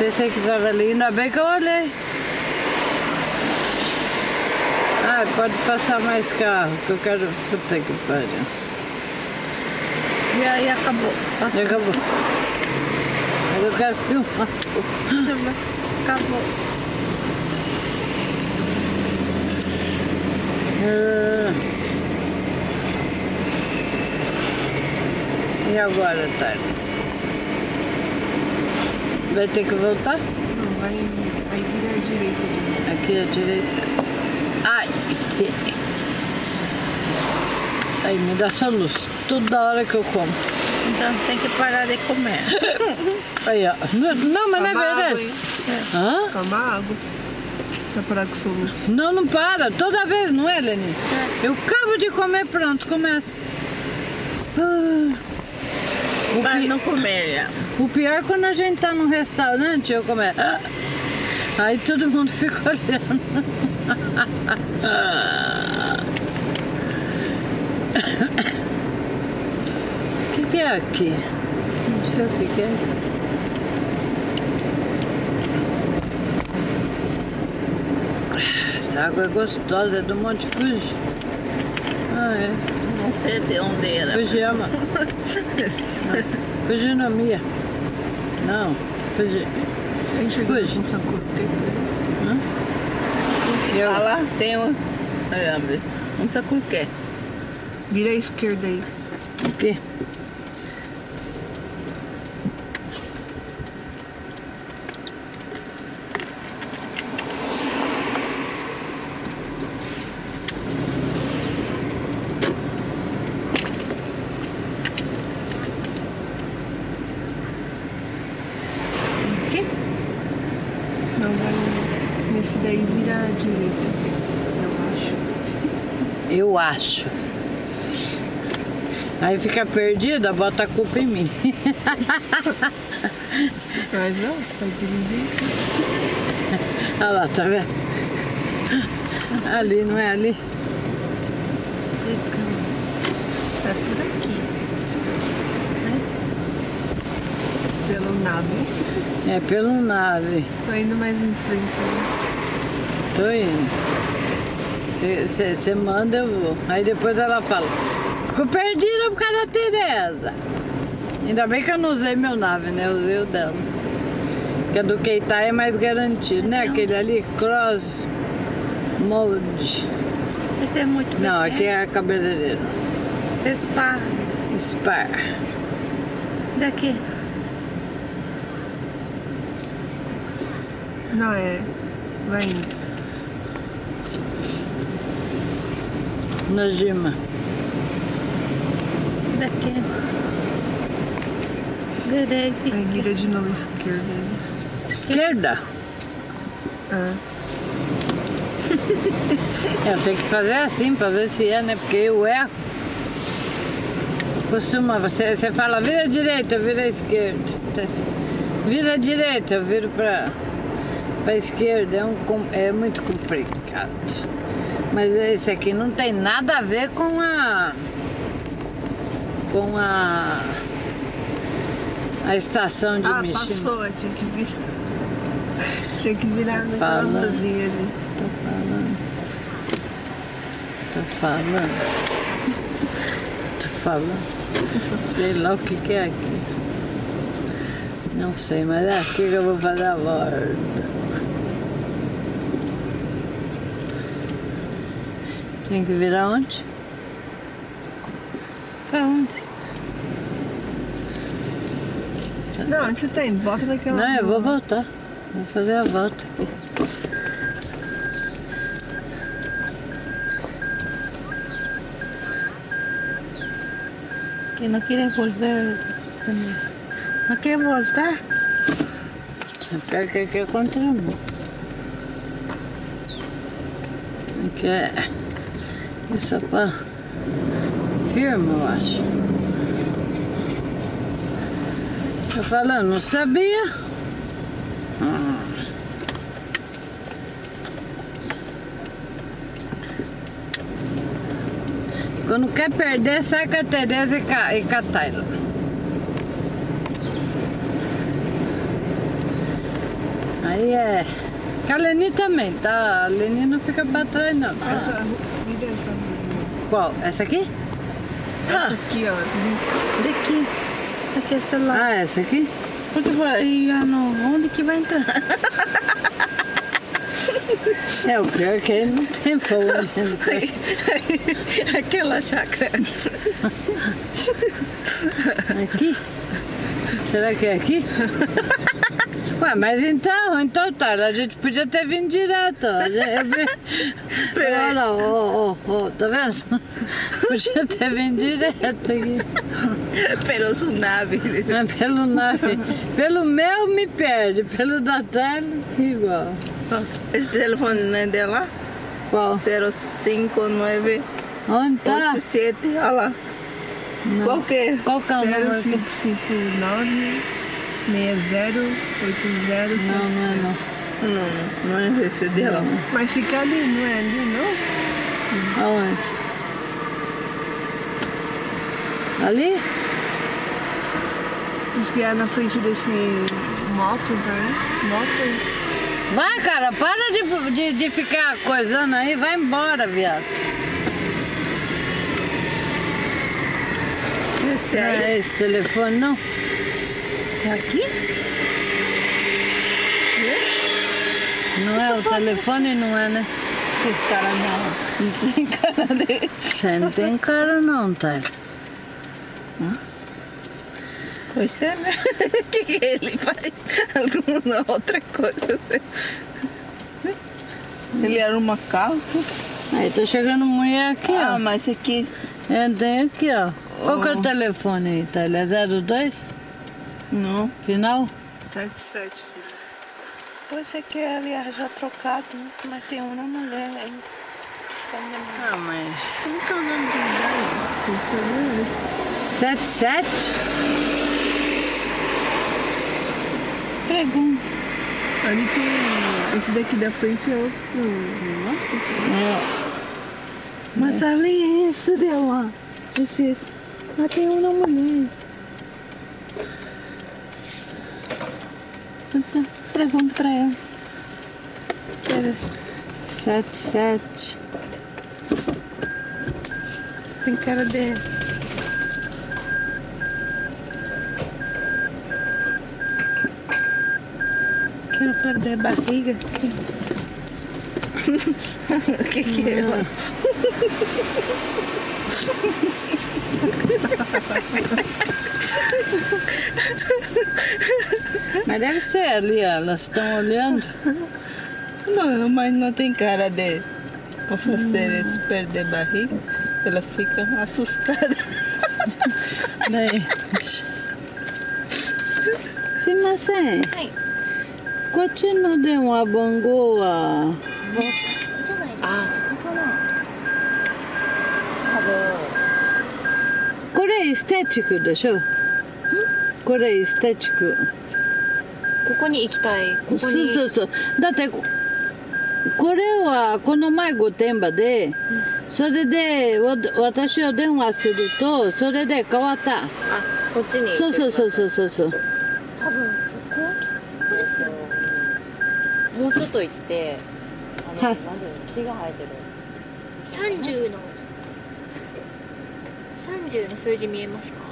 Pensei que estava ali, ainda bem que eu olhei. Ah, pode passar mais carro, que eu quero... Puta que pariu. E aí acabou. Passou. Acabou. Mas eu quero filmar. Acabou. E agora, Tânia? Vai ter que voltar? Não, vai virar à direita. Aqui à direita. Ai, que... Aí me dá soluço. Toda hora que eu como. Então tem que parar de comer. Aí, ó. Não, mas não é verdade. Hã? Tomar água. Pra parar com soluço. Não, não para. Toda vez, não é, Leni? Eu acabo de comer, pronto, começa. Para não comer. O pior é quando a gente tá num restaurante e eu começo. Aí todo mundo fica olhando. O que é aqui? Não sei o que é. Essa água é gostosa, é do Monte Fuji. Ah, é. Não sei de onde era. Fujiyama. Fujinomiya. Não, Fuji. Tem chegado com Sakura. Ah lá, tem um Sakura. Vira à esquerda aí. O quê? Não, vai nesse daí vira à direita, eu acho. Aí fica perdida, bota a culpa em mim. Mas não, tá dirigindo. Olha lá, tá vendo? Ali, não é ali? É por aqui. Pelo nave. É pelo nave. Tô indo mais em frente, né? Tô indo. Você manda, eu vou. Aí depois ela fala, ficou perdida por causa da Tereza. Ainda bem que eu não usei meu nave, né? Eu usei o dela. Porque a do Keita é mais garantido, né? Aquele ali, Cross Mode. Esse é muito pequeno. Não, aqui é a cabeleireira. Spar. Daqui. Não, vai indo. Najima. Daqui. Direita. Aí vira de novo esquerda. Esquerda? Eu tenho que fazer assim pra ver se é, né? Porque eu erro. Costuma, você fala vira à direita, eu viro à esquerda. Vira à direita, eu viro pra esquerda. É muito complicado. Mas esse aqui não tem nada a ver com a estação de Mishima. Passou, tinha que virar naquela rosinha ali. Tô falando. Sei lá o que é aqui. Não sei, mas é aqui que eu vou fazer a volta. Tem que virar onde? Pra onde? Não, onde você tá indo? Volta naquela... Não, eu vou voltar. Vou fazer a volta aqui. Que não quer voltar. Não quer voltar? Aqui é contra mim. Aqui é... Isso é pra... firme, eu acho. Tô falando, não sabia? Quando quer perder, sai com a Tereza e com a Tayla. Aí é. Com a Leni também, tá? A Leni não fica pra trás, não. Tá? Essa, vira essa luzinha. Qual? Essa aqui? Essa aqui, ó. Daqui. Aqui é celular. Ah, essa aqui? Porque aí, onde que vai entrar? É, o pior é que ele não tem pra onde entrar. Aquela chácara. Aqui? Será que é aqui? Ué, mas então tá, a gente podia ter vindo direto. Olha, ó, tá vendo? Podia ter vindo direto aqui. Pelo tsunami. Pelo nave. Pelo meu me perde, pelo da tela igual. Esse telefone não é dela? Qual? 059 Onde tá? 87, olha lá. Não. Qual que é? Qual que é o número aqui? 0559 6080. Não é esse dela. Mas fica ali, não é ali, não? Aonde? Ali? Diz que é na frente desse motos, né? Motos. Vai, cara, para de ficar coisando aí, vai embora, viado. Esse Não daí? é esse telefone, não? É aqui? Não é o telefone, não é, né? Esse cara não tem cara dele. Você não tem cara, não, Tyler. Pois é, né? O que ele faz? Alguma outra coisa. Ele arruma carro. Aí, tá chegando mulher aqui, ó. Ah, mas aqui... É, tem aqui, ó. Qual que é o telefone aí, Tyler? 02? Não. Final? 77, filho. Você quer ali já trocado, mas tem uma mulher ainda. Ah, mas... Como que é o nome do lugar? 77? Pergunta. Ali tem... Esse daqui da frente é outro... Nossa. É. Mas ali é esse dela. Esse. Mas tem uma mulher. Então, pergunta pra ela. 77. Tem cara dele. Quero perder a barriga. O que é? Mas deve ser ali, ó. Elas estão olhando. Não, mas não tem cara de pra fazer eles perder a barriga. Ela fica assustada. Daí. Simasen. こっちの電話番号はあ、そこかな。これエステチックでしょ。これエステチック。ここに行きたい。ここに。そうそうそう。だってこれはこの前御殿場で、それで私を電話するとそれで変わった。あ、こっちに。そうそうそうそうそうそう。多分そこですよ。もうちょっと行って、はいなんていうの、木が生えてる。30の数字見えますか？こ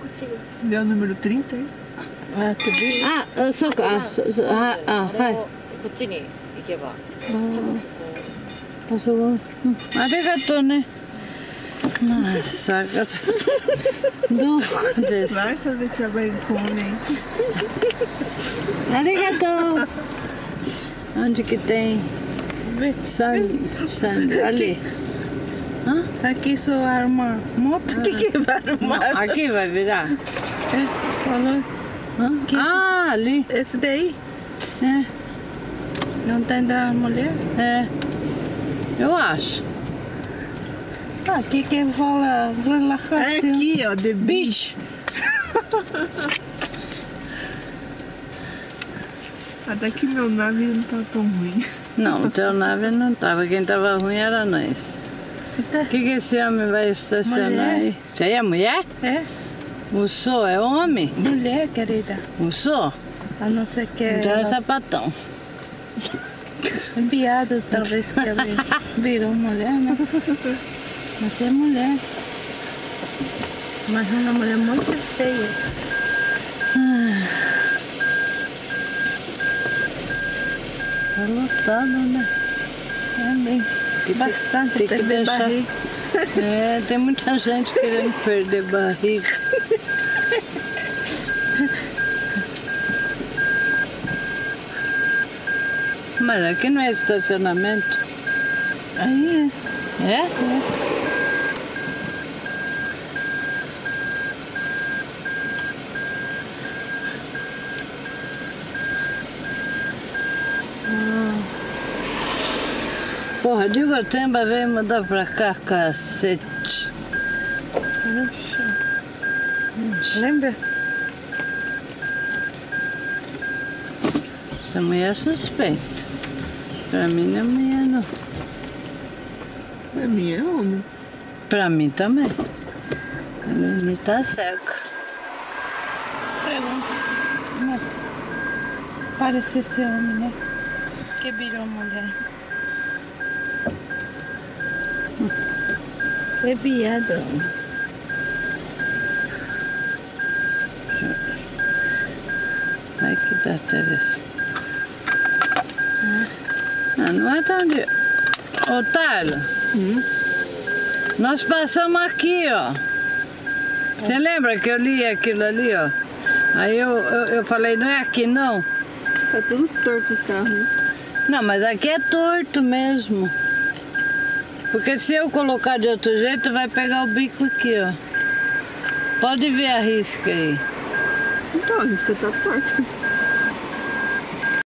っちで。 Vê o número 30 aí? Ah, tá bem. あ、そうか。あ、そうそう。あ、はい。こっちに行けば。多分そこ。あそこ、うん、ありがとうね。まさかどうです。 Vai fazer tia Baicone. ありがとう。onde que tem sangue ali? Hã? Aqui só arma moto. O que vai arrumar? Aqui vai virar? É, falou. Hã? Ah, ali. Esse daí? É, Não tá entrando a mulher? é. Eu acho. Ah, aqui que fala relaxação. É aqui, ó, The Beach. Até que meu nave não tá tão ruim. Não, o teu nave não tava. Quem tava ruim era nós. O que esse homem vai estacionar Mulher. aí? Isso aí é mulher? É? O sou é homem? Mulher, querida. O sou? A não ser que Então é ela sapatão. é viado, talvez que ela virou mulher, né? Mas é mulher. Mas uma mulher muito feia. Tá lotado, né? É bem, bastante tem que perder deixar- barriga. É, tem muita gente querendo perder barriga. Mas aqui não é estacionamento. Aí É? Porra, de Gotemba veio mudar pra cá, cacete. lembra? Essa mulher é suspeita. Pra mim não é mulher, não. É minha homem. Pra mim também. A menina tá cega. Mas parece ser homem, né? Que virou mulher. É viado. Vai que dá Teresa. Ah, não é tão de... Ô, Tyler, nós passamos aqui, ó. Você lembra que eu li aquilo ali, ó? Aí eu falei, não é aqui não? Tá tudo torto o carro, né? Não, mas aqui é torto mesmo. Porque se eu colocar de outro jeito, vai pegar o bico aqui, ó. Pode ver a risca aí. Então a risca tá torta.